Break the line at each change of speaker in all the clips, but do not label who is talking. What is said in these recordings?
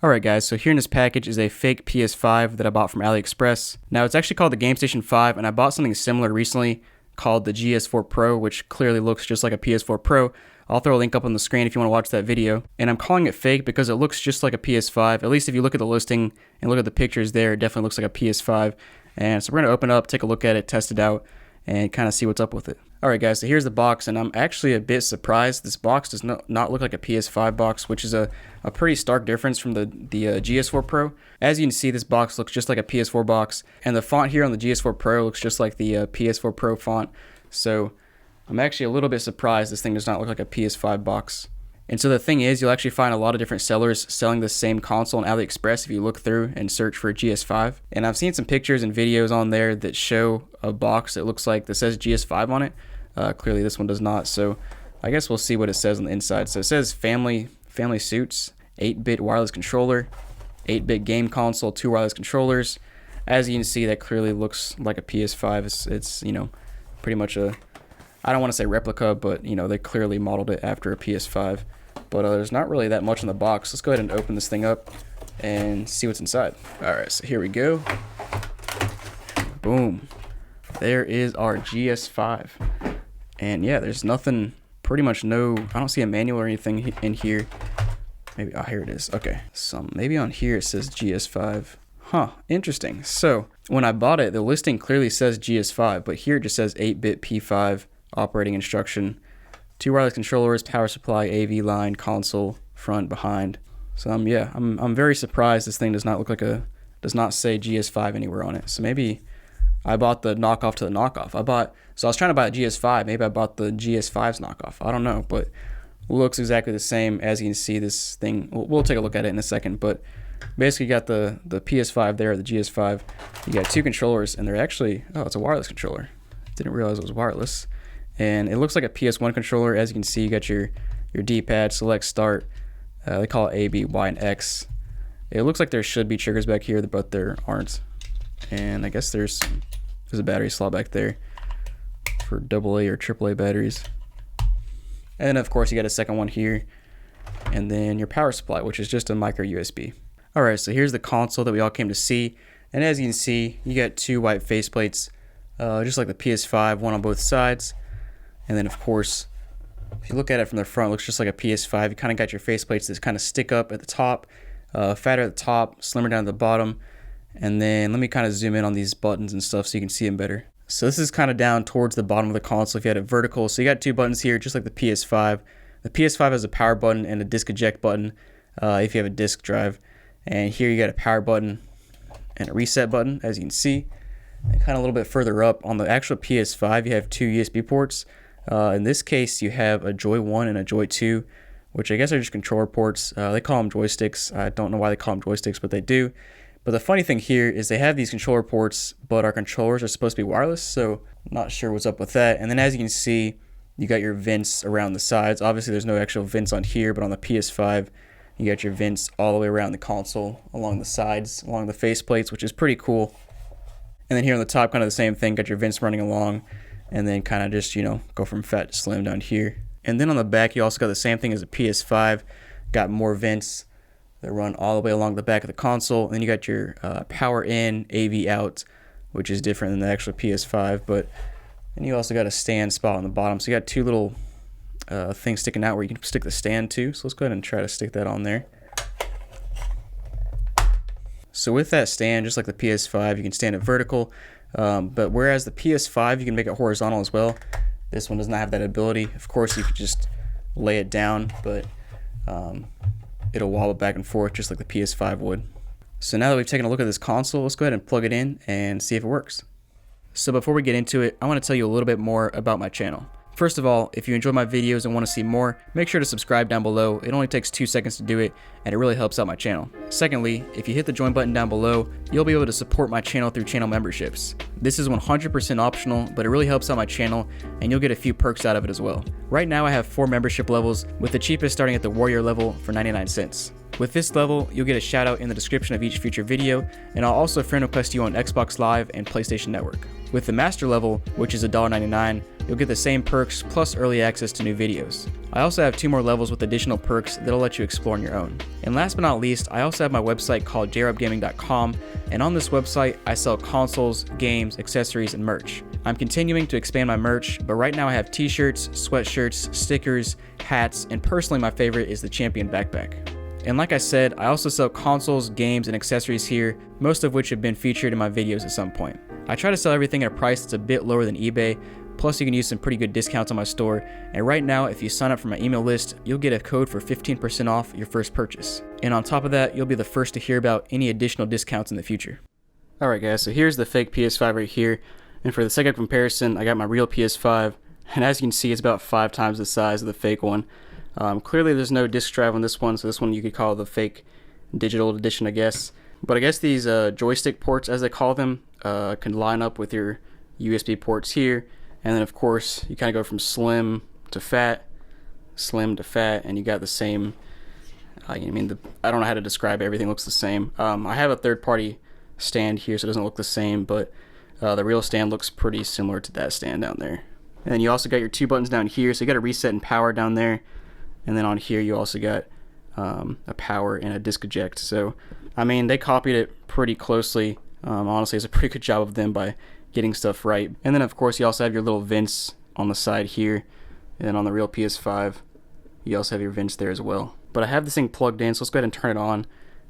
Alright guys, so here in this package is a fake PS5 that I bought from Aliexpress. Now it's actually called the GameStation 5, and I bought something similar recently called the GS4 Pro, which clearly looks just like a PS4 Pro. I'll throw a link up on the screen if you want to watch that video. And I'm calling it fake because it looks just like a PS5. At least if you look at the listing and look at the pictures there, it definitely looks like a PS5. And so we're going to open it up, take a look at it, test it out, and kind of see what's up with it. Alright guys, so here's the box, and I'm actually a bit surprised. This box does not look like a PS5 box, which is a pretty stark difference from the GS4 Pro. As you can see, this box looks just like a PS4 box, and the font here on the GS4 Pro looks just like the PS4 Pro font. So I'm actually a little bit surprised this thing does not look like a PS5 box. And so the thing is, you'll actually find a lot of different sellers selling the same console on AliExpress if you look through and search for GS5. And I've seen some pictures and videos on there that show a box that looks like that says GS5 on it. Clearly this one does not, so I guess we'll see what it says on the inside. So it says family suits, 8-bit wireless controller, 8-bit game console, 2 wireless controllers. As you can see, that clearly looks like a PS5. It's you know, pretty much a, I don't want to say replica, but you know, they clearly modeled it after a PS5. But there's not really that much in the box. Let's go ahead and open this thing up and see what's inside. Alright, so here we go. Boom. There is our GS5. And yeah, there's nothing, pretty much no, I don't see a manual or anything in here. Maybe, oh, here it is. Okay, so maybe on here it says GS5. Huh, interesting. So when I bought it, the listing clearly says GS5, but here it just says 8-bit P5 operating instruction, 2 wireless controllers, power supply, AV line, console, front, behind. So yeah, I'm very surprised this thing does not look like does not say GS5 anywhere on it. So maybe I bought the knockoff to the knockoff. So I was trying to buy a GS5. Maybe I bought the GS5's knockoff. I don't know, but looks exactly the same. As you can see, this thing, we'll take a look at it in a second, but basically you got the PS5 there, the GS5. You got 2 controllers, and they're actually, oh, it's a wireless controller. Didn't realize it was wireless. And it looks like a PS1 controller. As you can see, you got your D-pad, select, start. They call it A, B, Y, and X. It looks like there should be triggers back here, but there aren't. And I guess there's a battery slot back there for AA or AAA batteries. And then of course you got a second one here, and then your power supply, which is just a micro USB. Alright, so here's the console that we all came to see, and as you can see, you got 2 white faceplates, just like the PS5, one on both sides. And then of course, if you look at it from the front, it looks just like a PS5. You kind of got your faceplates that kind of stick up at the top, fatter at the top, slimmer down at the bottom. And then let me kind of zoom in on these buttons and stuff so you can see them better. So this is kind of down towards the bottom of the console if you had it vertical. So you got 2 buttons here, just like the PS5. The PS5 has a power button and a disk eject button if you have a disk drive. And here you got a power button and a reset button, as you can see. And kind of a little bit further up on the actual PS5, you have 2 USB ports. In this case, you have a Joy 1 and a Joy 2, which I guess are just controller ports. They call them joysticks. I don't know why they call them joysticks, but they do. But the funny thing here is they have these controller ports, but our controllers are supposed to be wireless, so I'm not sure what's up with that. And then as you can see, you got your vents around the sides. Obviously, there's no actual vents on here, but on the PS5, you got your vents all the way around the console, along the sides, along the faceplates, which is pretty cool. And then here on the top, kind of the same thing, got your vents running along, and then kind of just, you know, go from fat to slim down here. And then on the back, you also got the same thing as a PS5, got more vents that run all the way along the back of the console. And then you got your power in, AV out, which is different than the actual PS5. But and you also got a stand spot on the bottom. So you got 2 little things sticking out where you can stick the stand to. So let's go ahead and try to stick that on there. So with that stand, just like the PS5, you can stand it vertical. But whereas the PS5, you can make it horizontal as well. This one does not have that ability. Of course, you could just lay it down, but it'll wobble back and forth just like the PS5 would. So now that we've taken a look at this console, let's go ahead and plug it in and see if it works. So before we get into it, I want to tell you a little bit more about my channel. First of all, if you enjoy my videos and want to see more, make sure to subscribe down below. It only takes 2 seconds to do it, and it really helps out my channel. Secondly, if you hit the join button down below, you'll be able to support my channel through channel memberships. This is 100% optional, but it really helps out my channel, and you'll get a few perks out of it as well. Right now I have 4 membership levels, with the cheapest starting at the Warrior level for 99 cents. With this level, you'll get a shout out in the description of each future video, and I'll also friend request you on Xbox Live and PlayStation Network. With the Master level, which is $1.99, you'll get the same perks plus early access to new videos. I also have 2 more levels with additional perks that'll let you explore on your own. And last but not least, I also have my website called jrubgaming.com, and on this website I sell consoles, games, accessories, and merch. I'm continuing to expand my merch, but right now I have t-shirts, sweatshirts, stickers, hats, and personally my favorite is the Champion backpack. And like I said, I also sell consoles, games, and accessories here, most of which have been featured in my videos at some point. I try to sell everything at a price that's a bit lower than eBay, plus you can use some pretty good discounts on my store, and right now if you sign up for my email list, you'll get a code for 15% off your first purchase. And on top of that, you'll be the first to hear about any additional discounts in the future. Alright guys, so here's the fake PS5 right here, and for the sake of comparison, I got my real PS5, and as you can see it's about 5 times the size of the fake one. Clearly there's no disc drive on this one, so this one you could call the fake digital edition, I guess. But I guess these joystick ports, as they call them, can line up with your USB ports here. And then of course you kind of go from slim to fat, and you got the same. I don't know how to describe it. Everything looks the same. I have a third-party stand here, so it doesn't look the same, but the real stand looks pretty similar to that stand down there. And then you also got your 2 buttons down here, so you got a reset and power down there. And then on here you also got a power and a disc eject. So I mean, they copied it pretty closely. Honestly, it's a pretty good job of them by getting stuff right. And then of course you also have your little vents on the side here, and then on the real PS5 you also have your vents there as well. But I have this thing plugged in, so let's go ahead and turn it on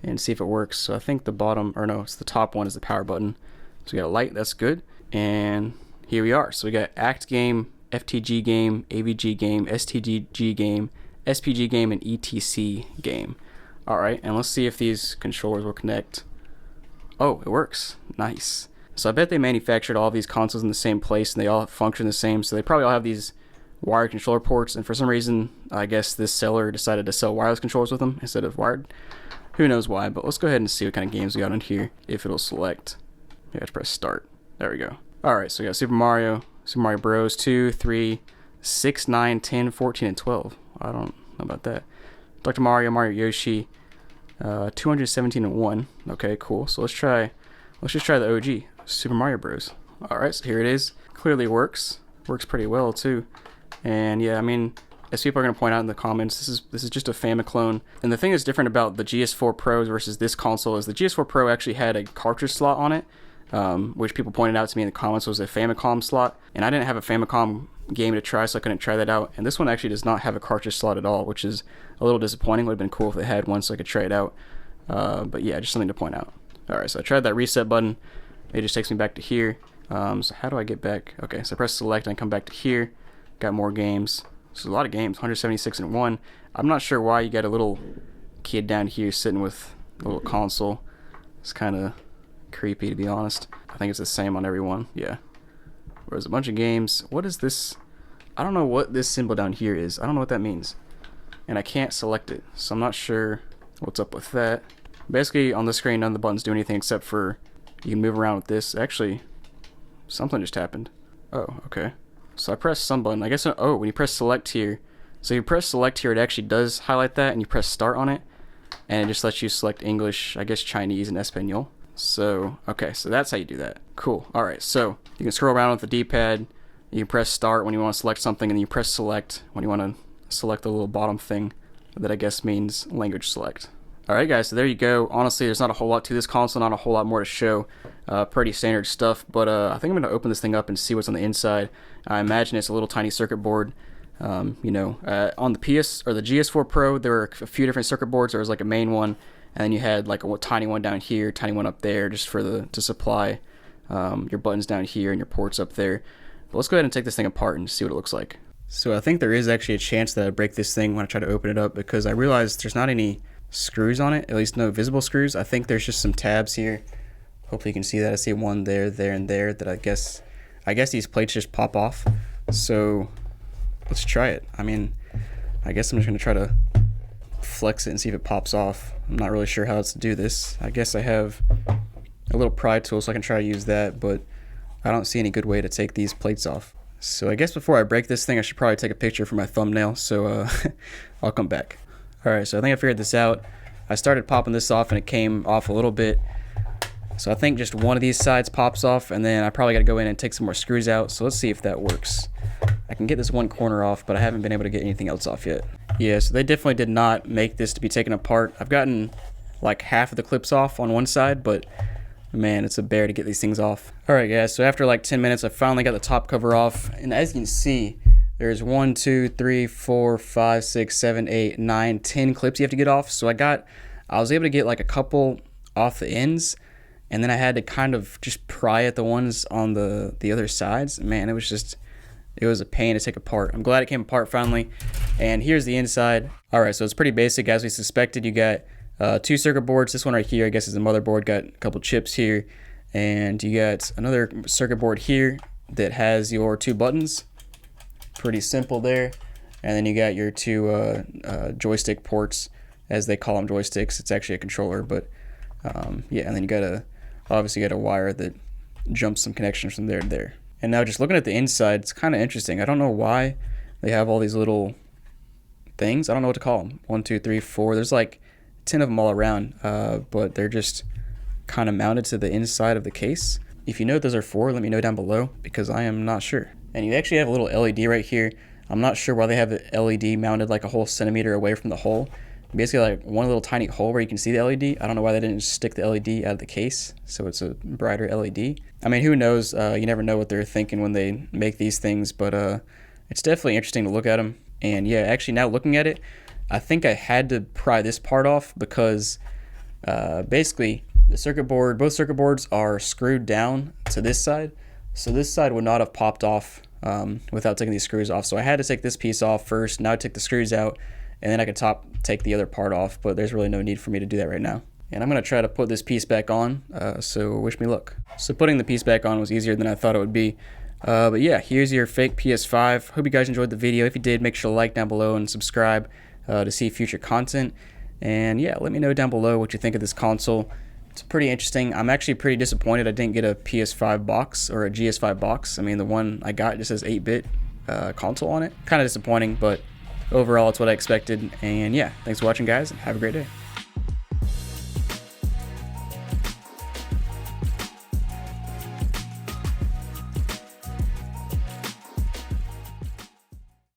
and see if it works. So I think the bottom, or no, it's the top one is the power button. So we got a light, that's good. And here we are. So we got ACT game, FTG game, AVG game, STG game, SPG game, and ETC game. Alright, and let's see if these controllers will connect. Oh, it works. Nice. So I bet they manufactured all of these consoles in the same place and they all function the same, so they probably all have these wired controller ports, and for some reason I guess this seller decided to sell wireless controllers with them instead of wired. Who knows why, but let's go ahead and see what kind of games we got on here, if it'll select. Maybe I have to press start. There we go. Alright, so we got Super Mario Bros. 2, 3, 6, 9, 10, 14, and 12. I don't know about that. Dr. Mario Yoshi, 217 and 1. Okay, cool. So let's just try the OG, Super Mario Bros. Alright, so here it is. Clearly works. Works pretty well too. And yeah, I mean, as people are going to point out in the comments, this is just a Famiclone. And the thing that's different about the GS4 Pros versus this console is the GS4 Pro actually had a cartridge slot on it, which people pointed out to me in the comments was a Famicom slot. And I didn't have a Famicom game to try, so I couldn't try that out. And this one actually does not have a cartridge slot at all, which is a little disappointing. Would have been cool if they had one so I could try it out. But yeah, just something to point out. Alright, so I tried that reset button. It just takes me back to here. So how do I get back? Okay, so I press select and I come back to here. Got more games. So a lot of games, 176 and 1. I'm not sure why you got a little kid down here sitting with a little console. It's kind of creepy, to be honest. I think it's the same on every one. Yeah. Whereas a bunch of games. What is this? I don't know what this symbol down here is. I don't know what that means. And I can't select it. So I'm not sure what's up with that. Basically, on the screen, none of the buttons do anything except for you can move around with this. Actually, something just happened. Oh, okay. So I pressed some button. I guess, oh, when you press select here. So you press select here, it actually does highlight that, and you press start on it. And it just lets you select English, I guess Chinese, and Espanol. So, okay, so that's how you do that. Cool. Alright, so you can scroll around with the D-pad. You can press start when you want to select something, and then you press select when you want to select the little bottom thing that I guess means language select. Alright guys, so there you go. Honestly, there's not a whole lot to this console, not a whole lot more to show. Pretty standard stuff, but I think I'm going to open this thing up and see what's on the inside. I imagine it's a little tiny circuit board. On the PS or the GS4 Pro, there were a few different circuit boards. There was like a main one, and then you had like a tiny one down here, tiny one up there, just for to supply your buttons down here and your ports up there. But let's go ahead and take this thing apart and see what it looks like. So I think there is actually a chance that I break this thing when I try to open it up, because I realized there's not any screws on it, at least no visible screws. I think there's just some tabs here. Hopefully you can see that. I see one there, and there that I guess these plates just pop off. So let's try it. I mean, I guess I'm just gonna try to flex it and see if it pops off. I'm not really sure how else to do this. I guess I have a little pry tool so I can try to use that, but I don't see any good way to take these plates off. So I guess before I break this thing, I should probably take a picture for my thumbnail, so I'll come back. Alright, so I think I figured this out. I started popping this off and it came off a little bit. So I think just one of these sides pops off, and then I probably got to go in and take some more screws out. So let's see if that works. I can get this one corner off, but I haven't been able to get anything else off yet. Yeah, so they definitely did not make this to be taken apart. I've gotten like half of the clips off on one side, but man, it's a bear to get these things off. All right, guys, so after like 10 minutes, I finally got the top cover off. And as you can see, there's 1, 2, 3, 4, 5, 6, 7, 8, 9, 10 clips you have to get off. So I was able to get like a couple off the ends, and then I had to kind of just pry at the ones on the other sides. Man, it was a pain to take apart. I'm glad it came apart finally. And here's the inside. All right, so it's pretty basic as we suspected. You got 2 circuit boards. This one right here, I guess, is the motherboard. Got a couple chips here, and you got another circuit board here that has your 2 buttons. Pretty simple there. And then you got your 2 joystick ports, as they call them, joysticks. It's actually a controller, but yeah. And then you obviously got a wire that jumps some connections from there to there. And now just looking at the inside, it's kind of interesting. I don't know why they have all these little things. I don't know what to call them. 1, 2, 3, 4. There's like 10 of them all around, but they're just kind of mounted to the inside of the case. If you know what those are for, let me know down below, because I am not sure. And you actually have a little LED right here. I'm not sure why they have the LED mounted like a whole centimeter away from the hole. Basically like one little tiny hole where you can see the LED. I don't know why they didn't just stick the LED out of the case so it's a brighter LED. I mean, who knows? You never know what they're thinking when they make these things, but it's definitely interesting to look at them. And yeah, actually now looking at it, I think I had to pry this part off because basically both circuit boards are screwed down to this side. So this side would not have popped off without taking these screws off. So I had to take this piece off first. Now I took the screws out, and then I could take the other part off, but there's really no need for me to do that right now. And I'm gonna try to put this piece back on, so wish me luck. So putting the piece back on was easier than I thought it would be. But yeah, here's your fake PS5. Hope you guys enjoyed the video. If you did, make sure to like down below and subscribe to see future content. And yeah, let me know down below what you think of this console. It's pretty interesting. I'm actually pretty disappointed I didn't get a PS5 box or a GS5 box. I mean, the one I got just says 8-bit console on it. Kind of disappointing, but overall it's what I expected. And yeah, thanks for watching, guys, and have a great day.